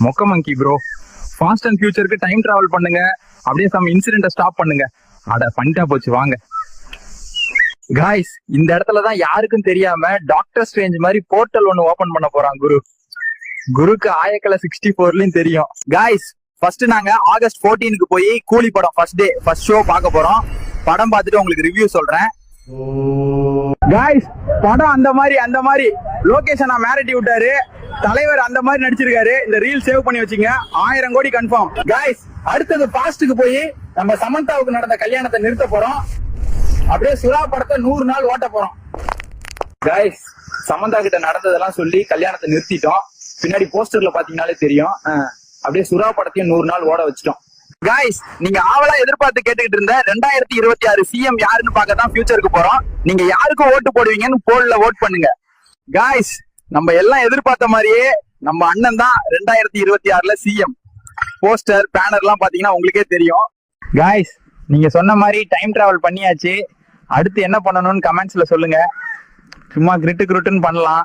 மொக்க monkey bro. Fast and ஃபியூச்சருக்கு time travel பண்ணுங்க, அப்படியே சம் இன்சிடென்ட்டை ஸ்டாப் பண்ணுங்க. அட பண்ணிட்டா போச்சு வாங்க. காய்ஸ், இந்த இடத்துலதான் யாருக்கும் தெரியாம டாக்டர் ஸ்ட்ரேஞ்ச் மாதிரி போர்ட்டல் ஒன்னு ஓபன் பண்ண போறான் குரு. குருக்கு ஆயக்கலை 64லயும் தெரியும். காய்ஸ், ஃபர்ஸ்ட் நாங்க ஆகஸ்ட் 14க்கு போய் கூலி படம் ஃபர்ஸ்ட் ஷோ பார்க்க போறோம். படம் பார்த்துட்டு உங்களுக்கு ரிவ்யூ சொல்றேன். காய்ஸ், படம் அந்த மாதிரி லொகேஷன் நான் மிரட்டி விட்டாரு. தலைவர் அந்த மாதிரி நடிச்சிருக்காரு. இந்த ரீல் சேவ் பண்ணி வச்சுங்க, 1000 கோடி கன்ஃபார்ம். காய்ஸ், அடுத்தது பாஸ்டுக்கு போய் நம்ம சமந்தாவுக்கு நடந்த கல்யாணத்தை நிறுத்த போறோம். அப்படியே சுறா படத்தை 100 நாள் ஓட்ட போறோம். காய்ஸ், சமந்தா கிட்ட நடந்ததெல்லாம் சொல்லி கல்யாணத்தை நிறுத்திட்டோம். பின்னாடி போஸ்டர்ல பாத்தீங்கன்னாலே தெரியும். அப்படியே சுறா படத்தையும் 100 நாள் ஓட வச்சிட்டோம். காய்ஸ், நீங்க ஆவலா எதிர்பார்த்து கேட்டுக்கிட்டு இருந்த 2026 சிஎம் யாருன்னு பார்க்க தான் ஃபியூச்சருக்கு போறோம். நீங்க யாருக்கு ஓட்டு போடுவீங்கன்னு போல்ல ஓட் பண்ணுங்க. காய்ஸ், நம்ம எல்லாம் எதிர்பார்த்த மாதிரியே நம்ம அண்ணன் தான் 2026ல சிஎம். போஸ்டர் பேனர் எல்லாம் பாத்தீங்கன்னா உங்களுக்கே தெரியும். காய்ஸ், நீங்க சொன்ன மாதிரி டைம் டிராவல் பண்ணியாச்சு. அடுத்து என்ன பண்ணணும்னு கமெண்ட்ஸ்ல சொல்லுங்க. சும்மா கிரிட்டுன்னு பண்ணலாம்.